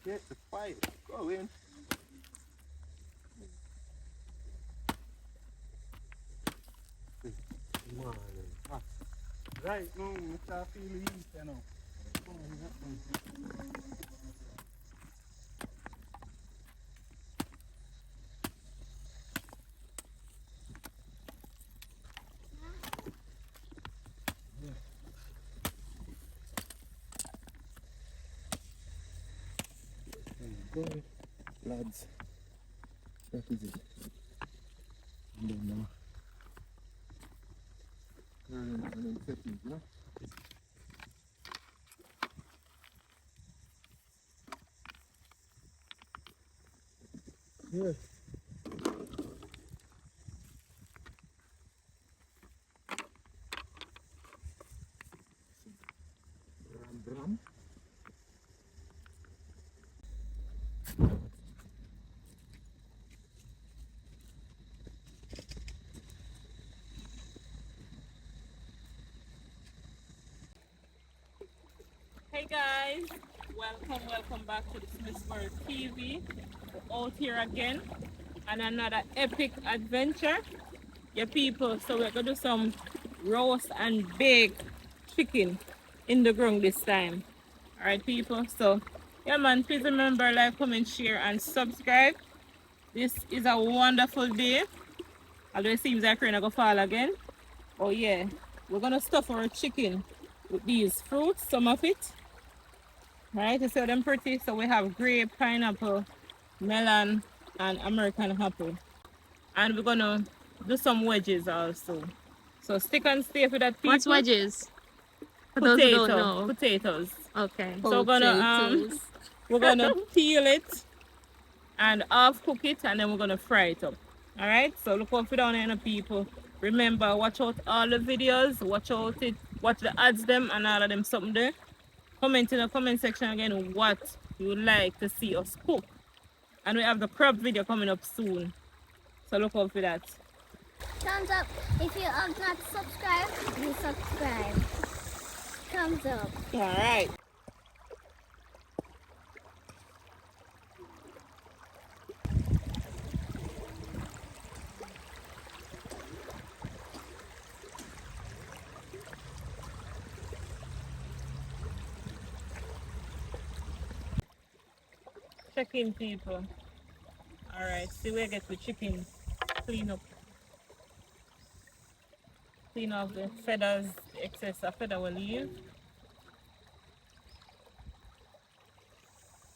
Get the fire going. Morning. Ah, right now, I start feeling heat, you know. Oh, good, lads. That is it. And then and then settings, you know? Yeah. Drum. Hey guys, welcome back to the Smithsburg TV. We're out here again on another epic adventure. Yeah, people, so we're gonna do some roast and bake chicken in the ground this time. Alright, people, so yeah, man, please remember, like, comment, share, and subscribe. This is a wonderful day. Although it seems like rain gonna fall again. Oh yeah, we're gonna stuff our chicken with these fruits, some of it. Right, you see them pretty? So we have grape, pineapple, melon, and American apple. And we're gonna do some wedges also. So stick and stay for that, people. What's wedges? For those who don't know. Potatoes. Okay. So we're gonna peel it and half cook it, and then we're gonna fry it up. All right. So look out for down there, people. Remember, watch out all the videos. Watch the ads them and all of them something there. Comment in the comment section again what you would like to see us cook. And we have the crab video coming up soon. So look out for that. Thumbs up if you have not subscribed, you subscribe. Thumbs up. Alright. Check in, people. Alright, see where I get the chicken clean up. Clean off the feathers, the excess of feather will leave.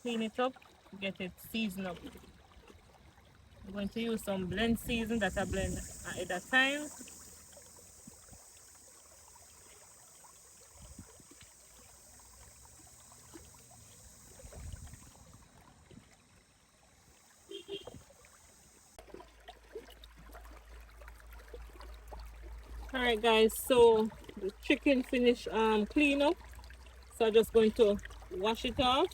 Clean it up, get it seasoned up. I'm going to use some blend season that I blend at that time. Alright guys, so the chicken finished clean up. So I'm just going to wash it off,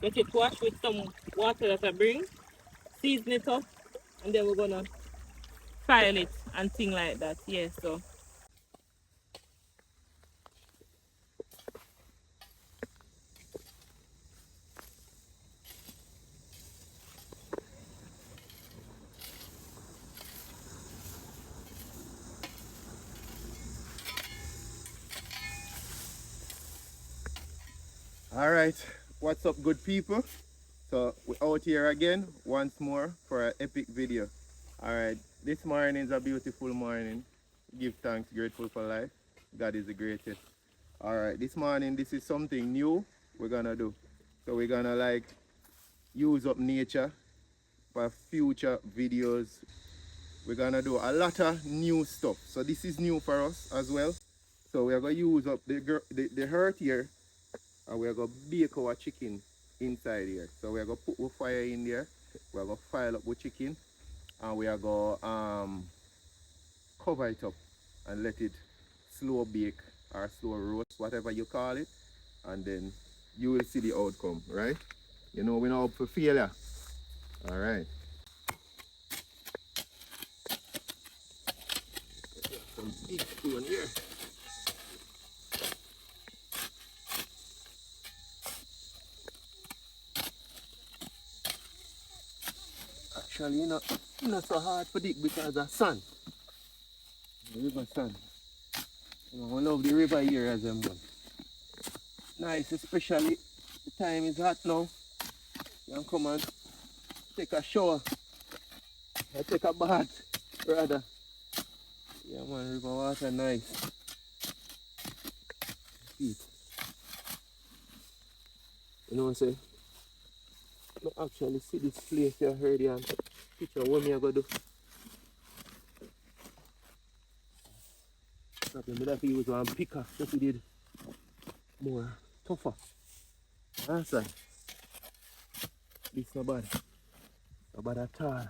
get it washed with some water that I bring, season it up, and then we're gonna file it and thing like that. Yeah, so Alright, what's up, good people? So we're out here again once more for an epic video. Alright, this morning is a beautiful morning. Give thanks, grateful for life. God is the greatest. Alright, this morning this is something new we're gonna do. So we're gonna like use up nature for future videos. We're gonna do a lot of new stuff. So this is new for us as well. So we're gonna use up the earth here, and we're going to bake our chicken inside here. So we're going to put the fire in there, we're going to fire up the chicken, and we are going to cover it up and let it slow bake or slow roast, whatever you call it, and then you will see the outcome, right? You know, we're not up for failure. All right. Some big spoon here. actually not so hard to dig because of sun. The river sun. I love the river here as them one. Nice, especially the time is hot now. You can come and take a shower. Or take a bath rather. Yeah man, river water nice. Eat. You know what I'm saying? I actually see this place here already and picture what me I go do. Probably that use one picker just to did more tougher. Answer. This not bad. Not bad at all.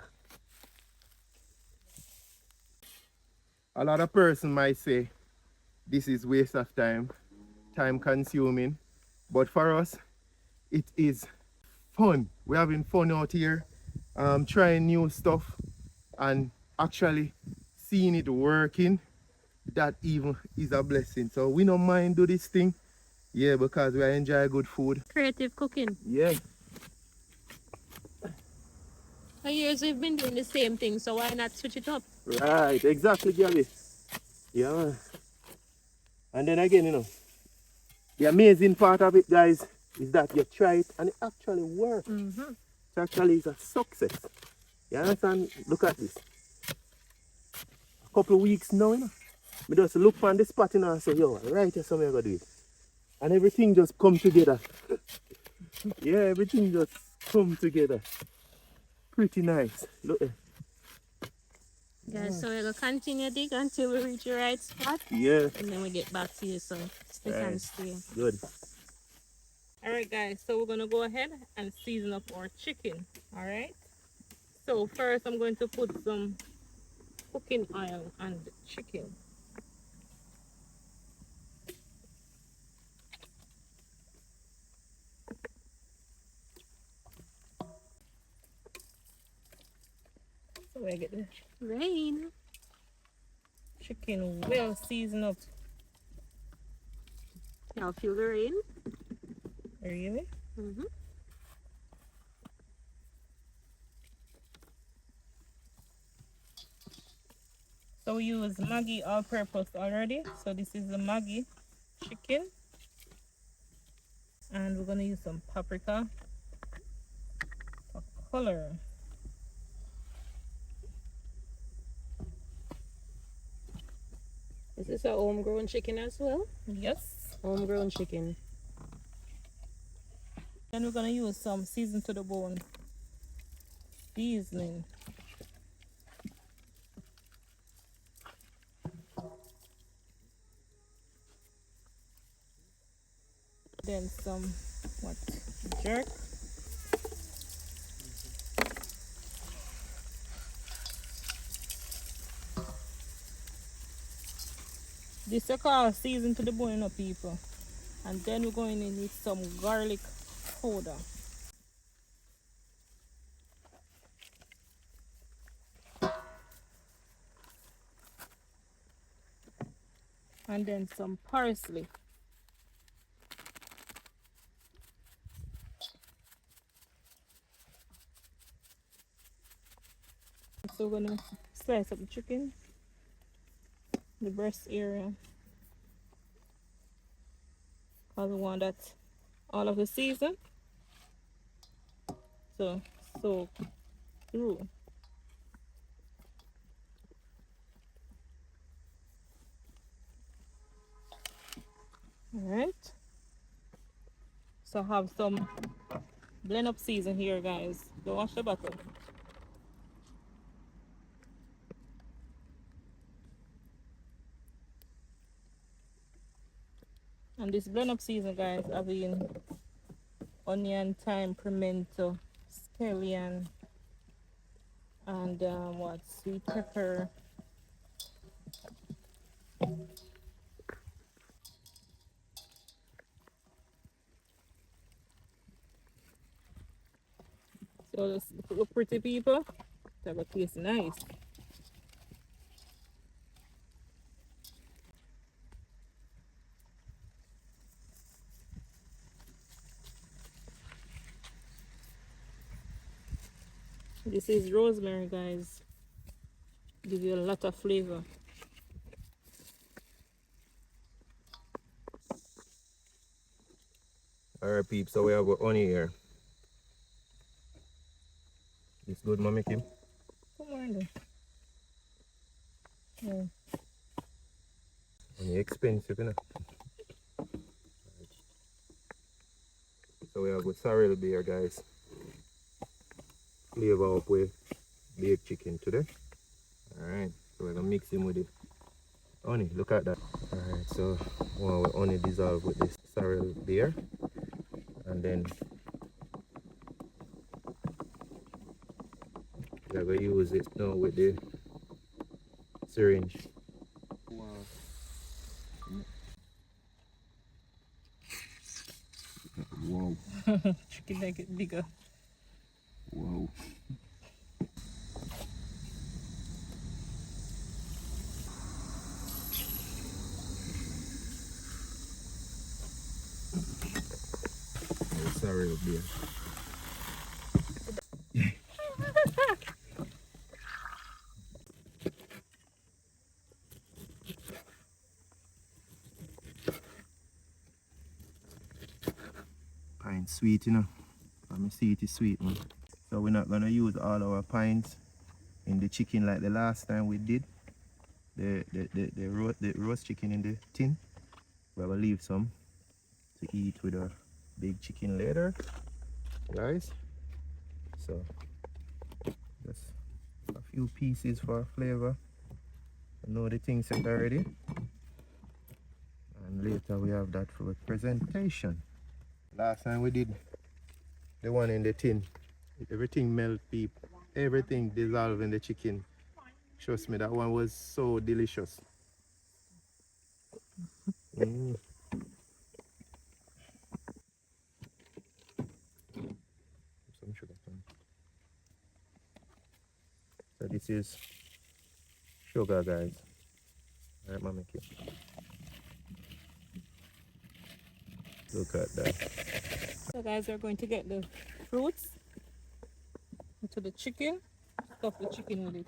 A lot of person might say this is waste of time consuming, but for us it is fun. We're having fun out here, trying new stuff and actually seeing it working. That even is a blessing. So we don't mind do this thing, yeah, because we enjoy good food. Creative cooking. Yeah. For years we've been doing the same thing, so why not switch it up? Right, exactly, Gabby. Yeah, man. And then again, the amazing part of it, guys, is that you try it and it actually works. Mm-hmm. It actually is a success. You understand? Look at this. A couple of weeks now, we just look on the spot and say, yo, right here, somewhere I'm going to do it. And everything just come together. Yeah, everything just come together. Pretty nice. Look there. Guys, so we're going to continue dig until we reach the right spot. Yeah. And then we get back to you, so stick and stay. Good. Alright guys, so we're gonna go ahead and season up our chicken. Alright. So first I'm going to put some cooking oil on the chicken. So I get the Rain. chicken well seasoned up. Now feel the rain. Really? Mm-hmm. So we use Maggi all-purpose already. So this is the Maggi chicken. And we're gonna use some paprika for color. Is this a homegrown chicken as well? Yes. Homegrown chicken. Then we're gonna use some season to the bone seasoning. Then some jerk. This is called season to the bone, people. And then we're going to need some garlic powder. And then some parsley. So we're gonna slice up the chicken, the breast area, because we want that all of the season to soak through. Alright. So I have some blend up season here, guys. Don't wash the bottle. And this blend up season, guys, having onion, thyme, pimento, scallion, and sweet pepper. So this look pretty, people. That will taste nice. This is rosemary, guys. Give you a lot of flavor. Alright peeps, so we have got honey here. It's good, Mommy Kim? Come on then. Yeah. Honey expensive, you know. So we have got sorrel beer, guys. Flavor up with baked chicken today. Alright, so we're gonna mix him with the honey. Look at that. Alright, so while we honey dissolve with this sorrel beer, and then we're gonna use it now with the syringe. Wow. Wow. Chicken like it bigger. Wow. Sorry, beer. Pine sweet, you know. Let me see it is sweet, man. So we're not gonna use all our pines in the chicken like the last time we did. The roast chicken in the tin. We're gonna leave some to eat with our big chicken later, guys. So just a few pieces for flavor. I know the things set already. And later we have that for presentation. Last time we did the one in the tin, everything melt, peep, everything dissolved in the chicken. Trust me, that one was so delicious. Mm. Some sugar. So this is sugar, guys. Alright, Mommy Kim. Look at that. So guys, we're going to get the fruits into the chicken. Stuff the chicken with it.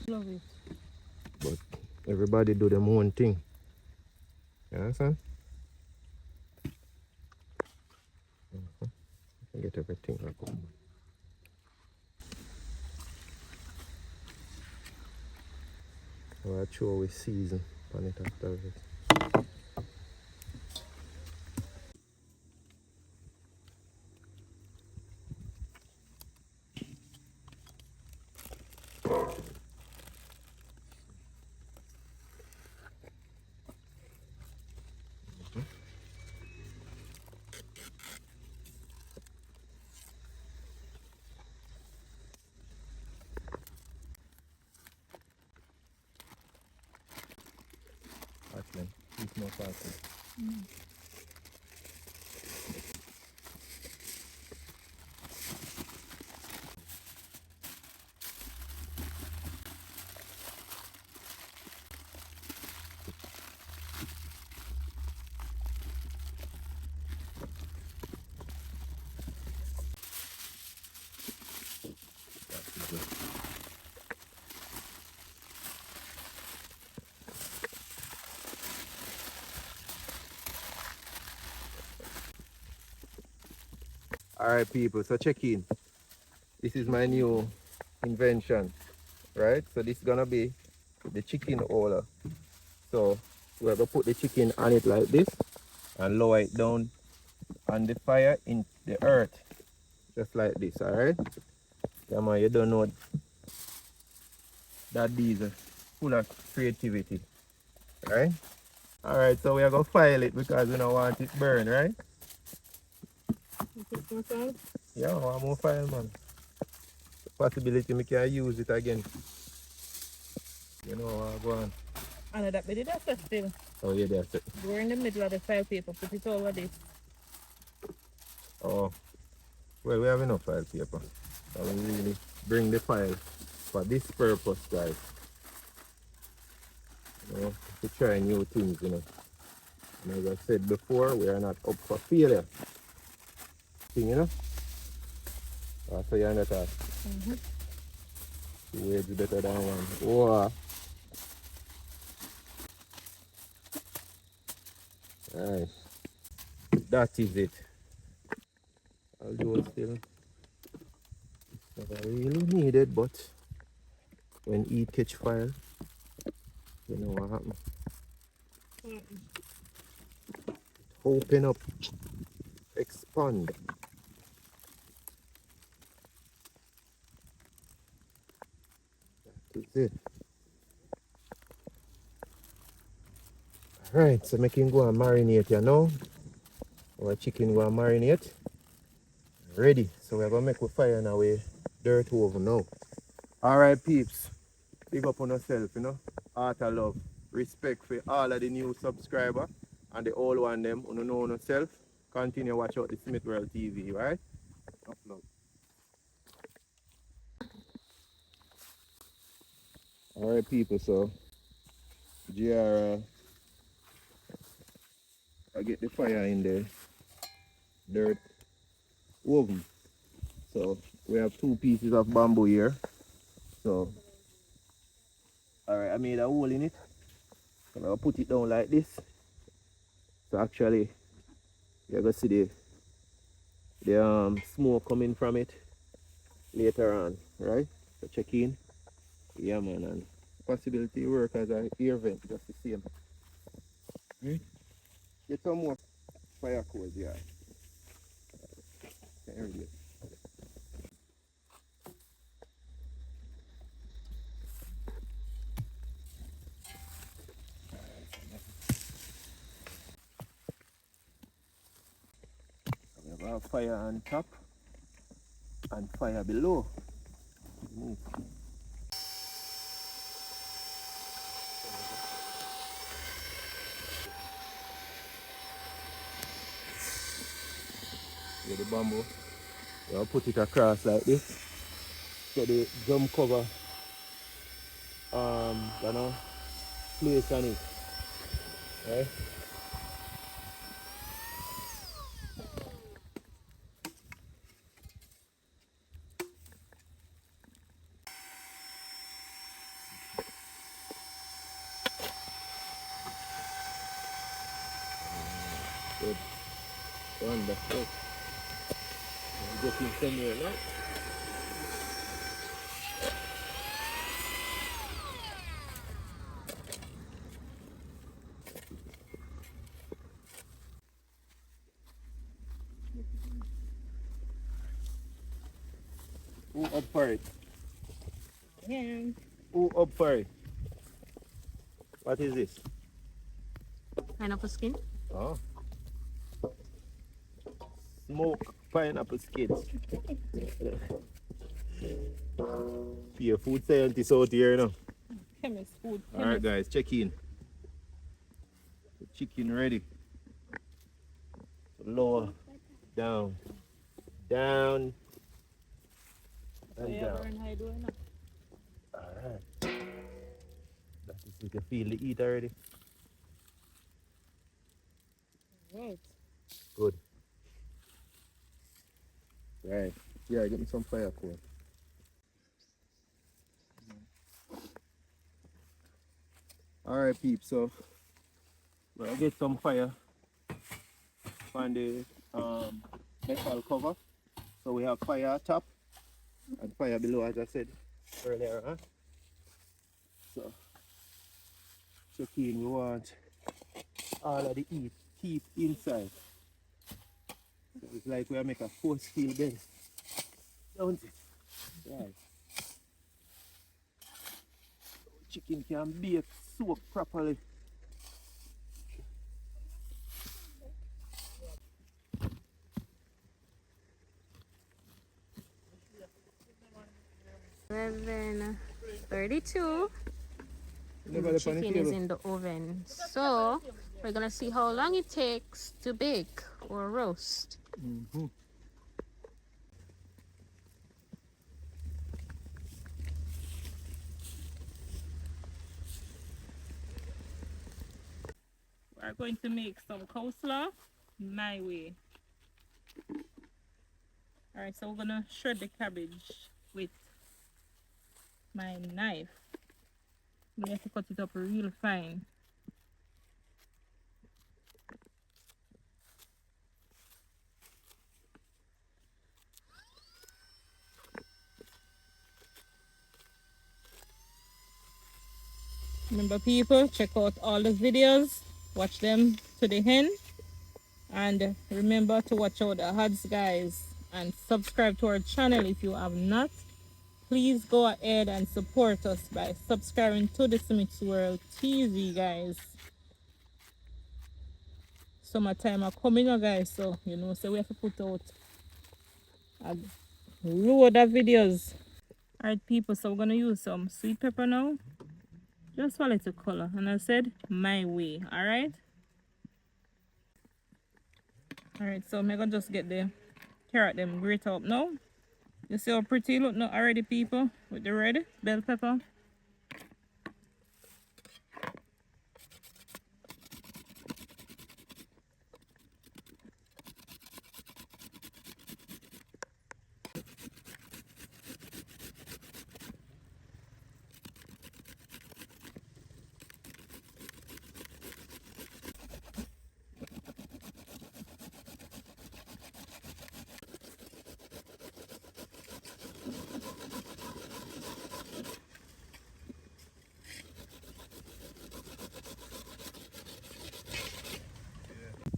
Love it. But everybody do their own thing. You understand? Get everything like that. I'll show we season on it after it. Actually, it's more faster. Alright people, so check in. This is my new invention, right? So this is gonna be the chicken holder. So we're gonna put the chicken on it like this and lower it down on the fire in the earth. Just like this, alright? Yeah man, you don't know that these full of creativity. Right? Alright, so we are gonna file it because we don't want it burn, right? You take more salt? Yeah, one more file, man. Possibility we can use it again. You know, go on. I know that, but that's a still. Oh, yeah, that's it. We're in the middle of the file paper. Put it over this. Oh, well, we have enough file paper. So we really bring the file for this purpose, guys. You know, to try new things, you know. And as I said before, we are not up for failure. Thing, you know? So you understand? Two words better than one. Oh, nice. That is it. Although still never really needed, but when heat catch fire, you know what happens. Open up, expand. That is it. Alright, so make him go and marinate, you know. Our chicken go and marinate. Ready. So we're gonna make a fire now with dirt oven now. Alright peeps. Big up on yourself, you know. Heart of love. Respect for all of the new subscribers and the old one them who know yourself. Continue watch out the Smith World TV, right? Upload. Alright people, so JR I get the fire in the dirt oven. So we have 2 pieces of bamboo here. So alright, I made a hole in it. So I'll put it down like this. So actually you're gonna see the smoke coming from it later on, right? So check in. Yeah man, and possibility work as an air vent just the same. Right? Get some more fire coals, yeah. There we go. We have fire on top and fire below. Move. With the bamboo, we'll put it across like this. So the drum cover, you know, place on it. Right? Good. Wonderful. Getting somewhere now. Who up for it? Yeah. Who up for it? What is this? Pineapple skin. Oh. Smoke pineapple skins. Be a food scientist out here now. Chemist food. Alright guys, check in. The chicken ready. Lower, down, down, and Yeah, down. burn high doing that. Alright. That is, you can feel the heat already. Right. Good. Right. Yeah, get me some fire coal. Alright peeps, so we'll get some fire on the metal cover. So we have fire top and fire below, as I said earlier. Huh? So check in, we want all of the heat keep inside. So it's like we make a force field bend, don't it? Right. chicken can bake soak properly. Eleven 32. Never The left on the chicken is table. in the oven. So we're gonna see how long it takes to bake or roast. We're going to make some coleslaw my way. Alright, so we're gonna shred the cabbage with my knife. I'm gonna have to cut it up real fine. Remember people, check out all the videos, watch them to the end, and remember to watch out the ads guys, and subscribe to our channel if you have not. Please go ahead and support us by subscribing to the Smith's World TV guys. Summertime are coming up guys, so you know, so we have to put out a load of videos. Alright people, so we're gonna use some sweet pepper now. Just for a little color, and I said my way. Alright. Alright, so I'm gonna just get the carrot them grate up now. You see how pretty it look now already people with the red bell pepper.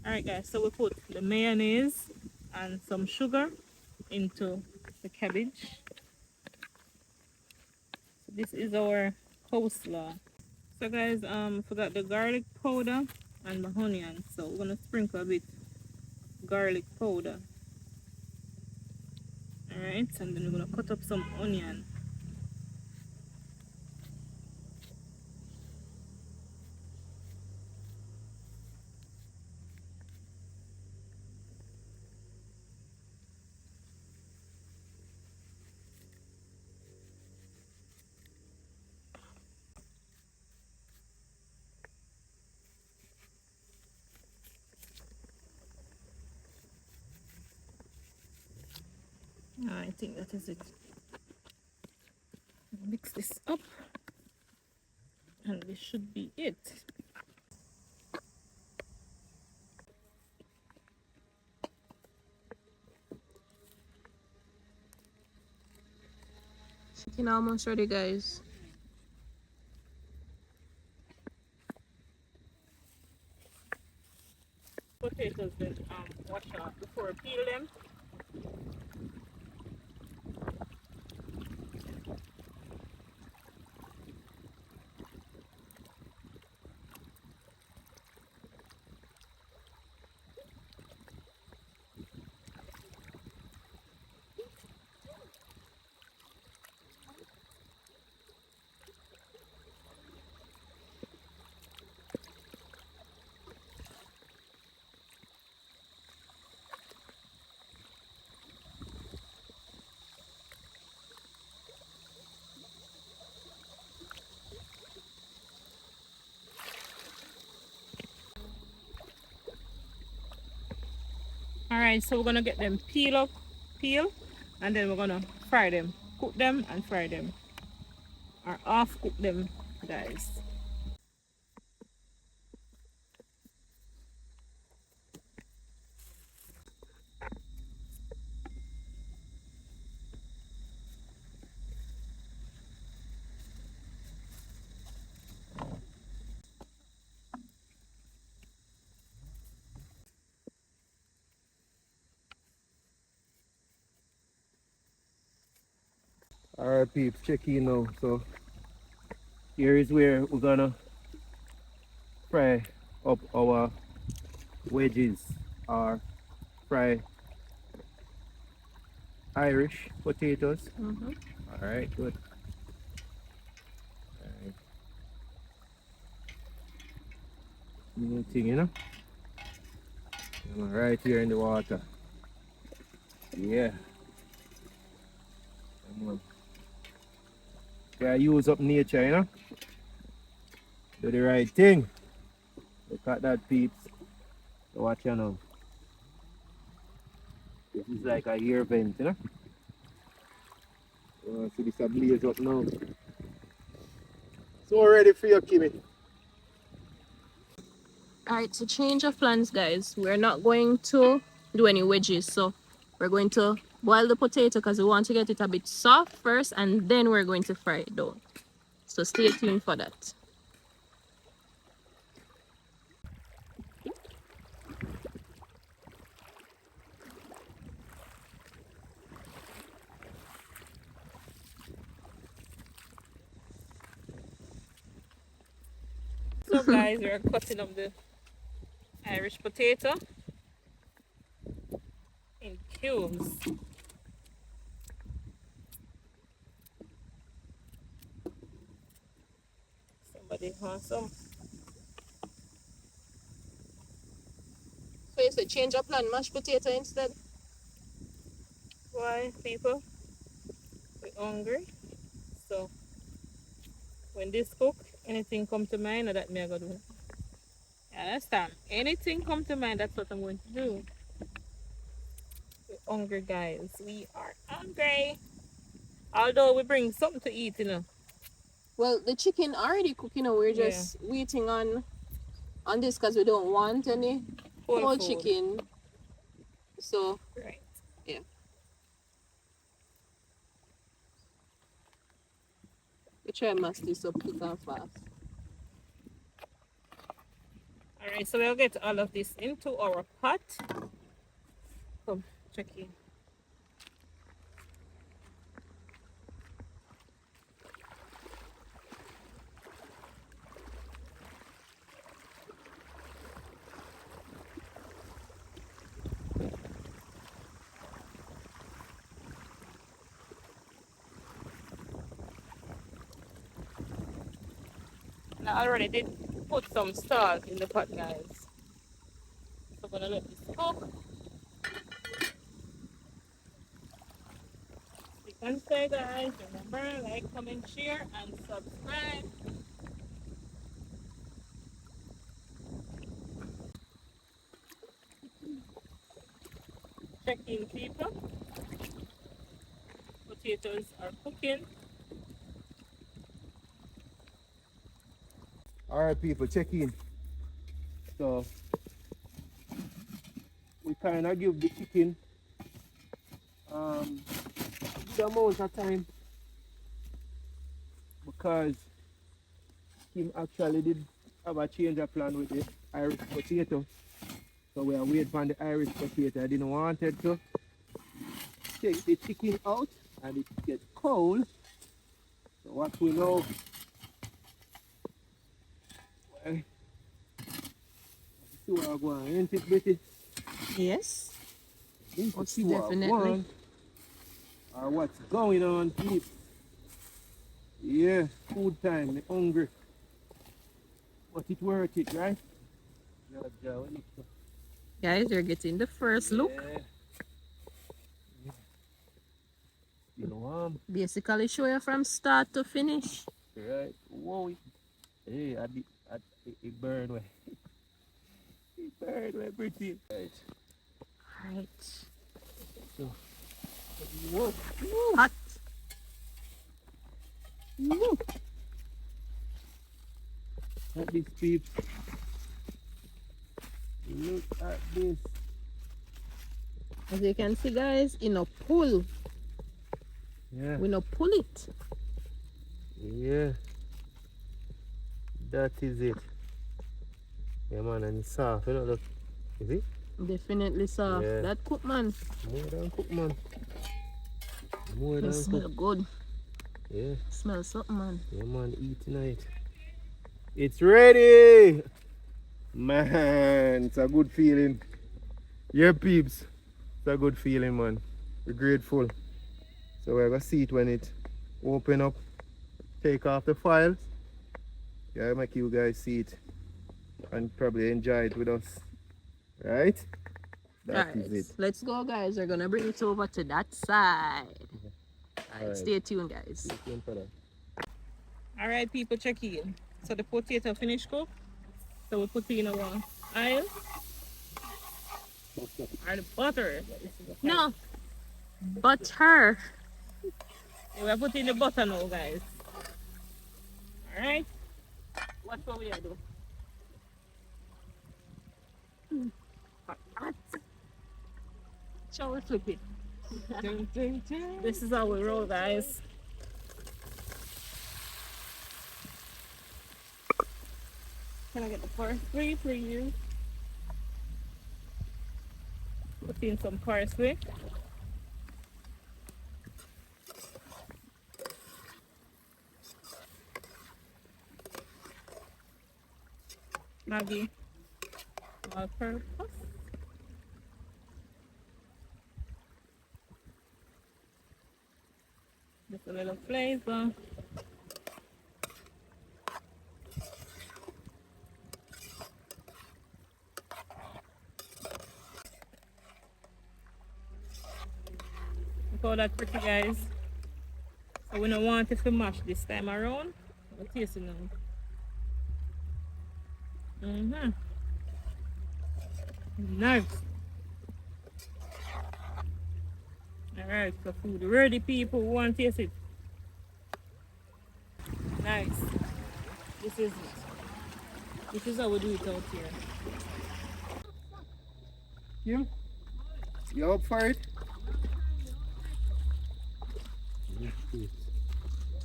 Alright guys, so we put the mayonnaise and some sugar into the cabbage. So this is our coleslaw. So guys, forgot the garlic powder and the onion. So we're gonna sprinkle a bit garlic powder. Alright, and then we're gonna cut up some onion. I think that is it. Mix this up, and this should be it. Chicken almost ready, guys. Potatoes then wash off before I peel them. Alright, so we're gonna get them peel, and then we're gonna fry them, cook them and fry them, or half cook them, guys. Alright peeps, check in now. So Here is where we're gonna fry up our wedges or fry Irish potatoes. Mm-hmm. All right, good. All right. New thing, you know. I'm right here in the water. Yeah. Come on. Yeah, use up nature, you know. Do the right thing. Look at that, peeps. So watch you now. This is like a air vent, you know. See this a blaze up now. So ready for you, Kimmy. Alright, so change of plans, guys. We're not going to do any wedges, so we're going to boil the potato because we want to get it a bit soft first, and then we're going to fry it down. So stay tuned for that. So guys, we're cutting up the Irish potato in cubes. Somebody wants some. So you say change of plan, mashed potato instead? Why, people? We're hungry. So when this cook, anything come to mind, or that me I go do. You understand? Anything come to mind, that's what I'm going to do. We're hungry, guys. We are hungry. Although we bring something to eat, you know. Well, the chicken already cooking, and we're Yeah. just waiting on this because we don't want any whole Food. chicken. So Right. we try and mash this up quick and fast. Alright, so we'll get all of this into our pot. Come, check in. And I already did put some salt in the pot, guys. So I'm gonna let this cook. You can say, guys, remember, like, comment, share, and subscribe. Check in, people. Potatoes are cooking. All right, people, check in. So we kind of give the chicken the amount of time because Kim actually did have a change of plan with the Irish potato. So we are waiting for the Irish potato. I didn't want it to take the chicken out and it gets cold. So what we know, well, see what I want, ain't it, Betty? Yes. Need to Most see what I definitely. want or what's going on, please. Yeah, food time, I'm hungry. But it's worth it, right? Guys, you're getting the first look. Still warm. Basically show you from start to finish. Right. Whoa. Hey, it burned way. It burned way pretty. Right. Right. So, whoa. Hot. Whoa. Look at this, peeps. Look at this. As you can see, guys, you know, pull. Yeah. We know pull it. Yeah. That is it. Yeah, man, and it's soft, you know, look. Is it? Definitely soft. Yeah. That cook, man. More than cook, man. More It than smell cook. good. Yeah, Smell something, man. yeah, man, eat tonight. It's ready! Man, it's a good feeling. Yeah, peeps. It's a good feeling, man. We're grateful. So we're gonna see it when it open up. Take off the files. Yeah, make you guys see it and probably enjoy it with us. Right? That is Alright, it. let's go, guys. We're gonna bring it over to that side. Alright, Alright. stay tuned, guys. Stay tuned for that. Alright, people, check in. So the potato finished cook. So we put in our oil or the butter. No, butter. Yeah, we're putting the butter now, guys. Alright? Watch what we are doing. Shall we flip it? Dun, dun, dun. This is how we roll, guys. Can I get the first three, please? Put in some parsley. Maggi. All purpose. Just a little flavor. Look how that pretty, guys. So we don't want it to mash this time around. We'll taste it now. Nice. Alright, so food ready, people who want to taste it. Nice. This is it. This is how we do it out here. You up for it?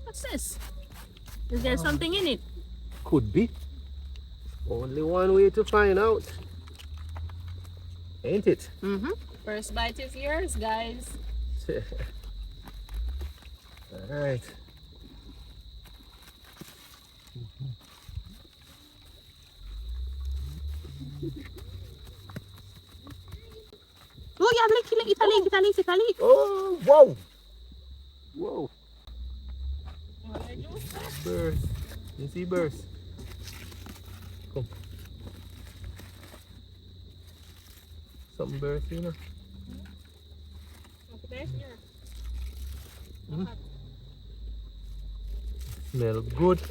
What's this? Is there something in it? Could be. Only one way to find out. Ain't it? Mm-hmm. First bite is yours, guys. Alright. Oh, yeah, Italy. Oh, whoa! Whoa. Burst. You see burst? Come. Something burst, you know? Smell good.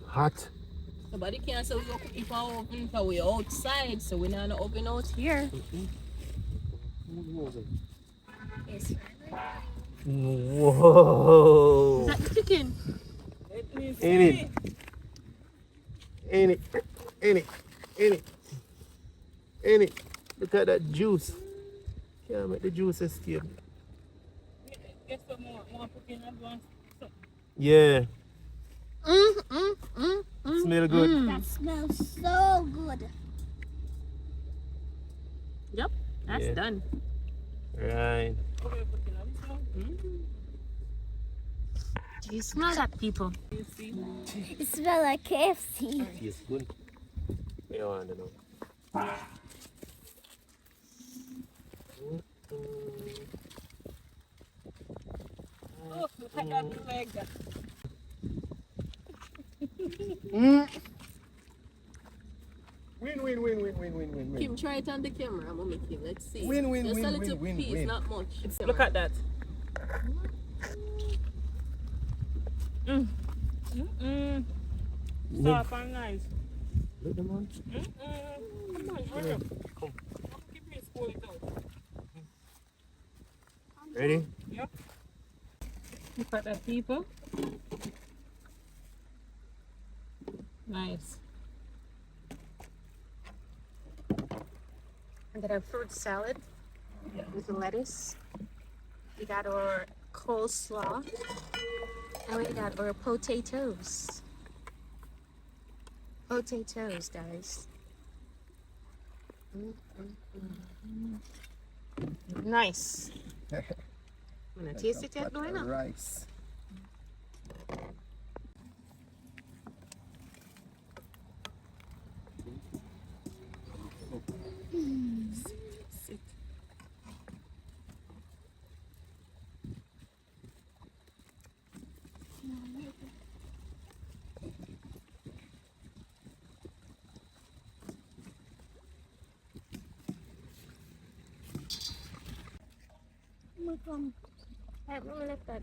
Hot. Nobody can say we go cook it for open because we're outside, so we're not open out here. Yes. Whoa! Is that the chicken? Ain't it? Look at that juice. Can't make the juice escape. Get some more put in advance. Yeah. Smell good. That smells so good. Yep, that's Yeah. done. Right. Do you smell that, people? It smells like KFC. Tastes good. I don't want to know. Oh, look at that leg. Win. Kim, try it on the camera. I'm gonna make it. Let's see. Win, Just a little win, piece, win. not much. Look at that. Soft and nice. Look them on. Come on, hurry up. Come. Keep me spoil it out. Ready? Yep. Look at that, people. Nice. We got our fruit salad with the lettuce. We got our coleslaw. And we got our potatoes. Potatoes, guys. Nice. I'm gonna taste it yet, Pot doing of it? rice. Sit. Come. Help me lift that.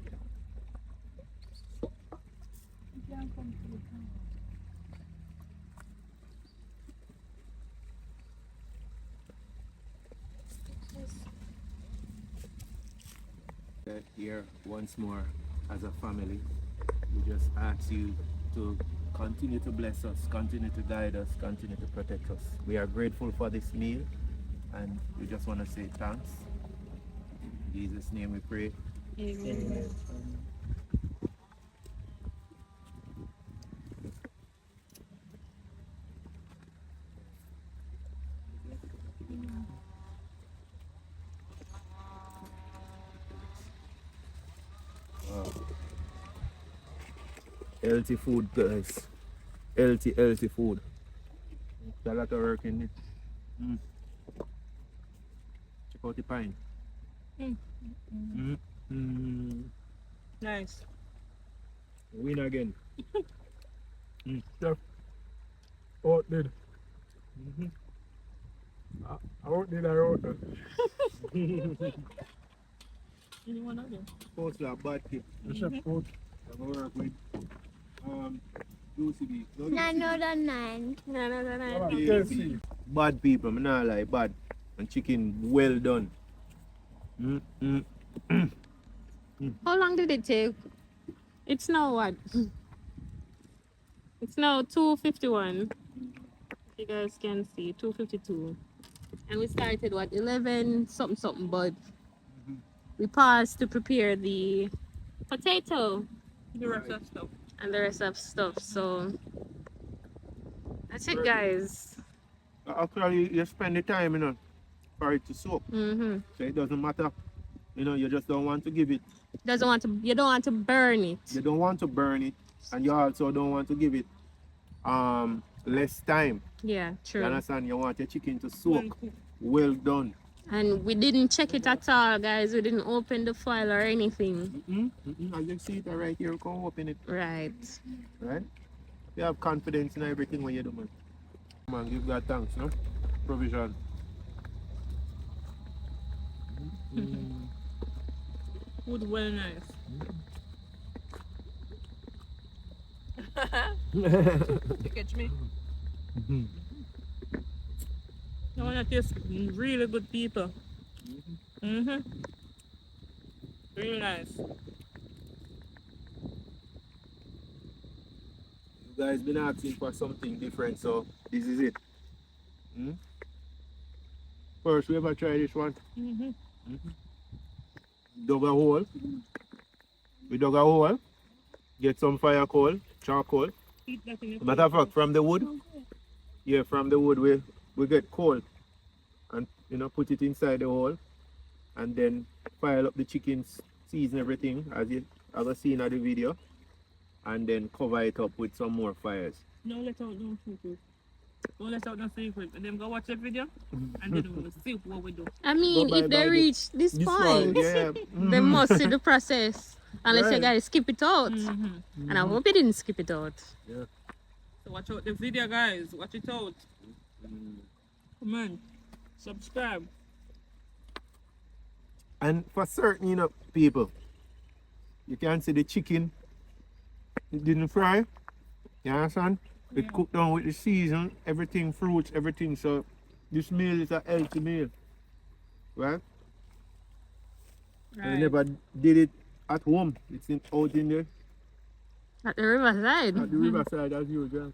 Here once more as a family. We just ask you to continue to bless us, continue to guide us, continue to protect us. We are grateful for this meal and we just want to say thanks. In Jesus' name we pray. Amen. Wow. Healthy food, guys. Healthy food. There's a lot of work in it. Check out the pine. Nice. Win again. Chef, out did. Out did I out there. Anyone other? Coleslaw, bad tip. The chef food. I'm gonna work with juicy beef. No, Nine out of nine. juicy. Bad people, I'm not lie, bad. And chicken well done. How long did it take? It's now what? It's now 2:51. You guys can see 2:52. And we started what 11 something, but we paused to prepare the potato The rest of stuff. and the rest of stuff. So that's it, guys. Actually, you spend the time, for it to soak. So it doesn't matter. You just don't want to give it. You don't want to burn it. You don't want to burn it, and you also don't want to give it less time. Yeah, You true. understand? You want your chicken to soak. Well done. And we didn't check it at all, guys. We didn't open the file or anything. As you see it right here, you can open it. Right. Right? You have confidence in everything when you do, man. Come on, give God thanks, no? Provision. Food well nice. You catch me? I want to taste really good people. Really nice. You guys been asking for something different, so this is it. First, we ever try this one. Dug a hole. We dug a hole. Get some fire coal, charcoal. Eat that in your Matter of fact, from the wood, from the wood we get coal and put it inside the hole and then fire up the chickens, season everything as you have seen at the video, and then cover it up with some more fires. No let out no secret. Don't let out no secret. And then go watch the video and then we'll see what we do. I mean, Go if they by reach this This point, one, yeah. they must see the process. Unless you Right. guys skip it out. And I hope you didn't skip it out. Yeah. So watch out the video, guys. Watch it out. Come on. Subscribe. And for certain, people, you can see the chicken, it didn't fry. You understand? It cooked down with the season, everything, fruits, everything. So this meal is a healthy meal. Right? I never did it at home. It's out in there At the riverside. at the riverside as usual.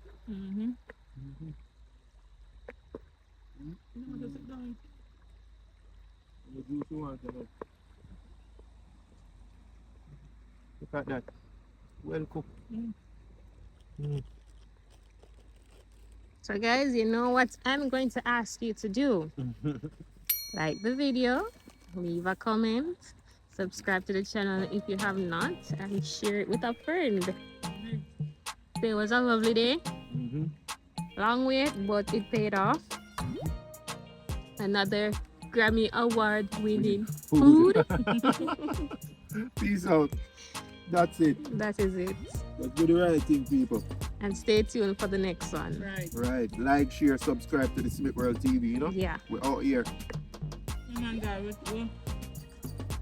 No, just sit down. The juicy one, Look at that. Well cooked. So guys, you know what I'm going to ask you to do? Like the video, leave a comment, subscribe to the channel if you have not, and share it with a friend. It was a lovely day. Long wait, but it paid off. Another Grammy Award winning food. Peace out. That's it. That is it. Let's do the right thing, people. And stay tuned for the next one. Right. Right. Like, share, subscribe to the Smith World TV, you know? Yeah. We're out here. Oh my God, we're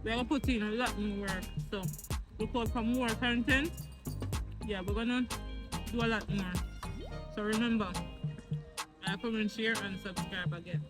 gonna put in a lot more work. So look out for more content. Yeah, we're gonna do a lot more. So remember, like, comment, share, and subscribe again.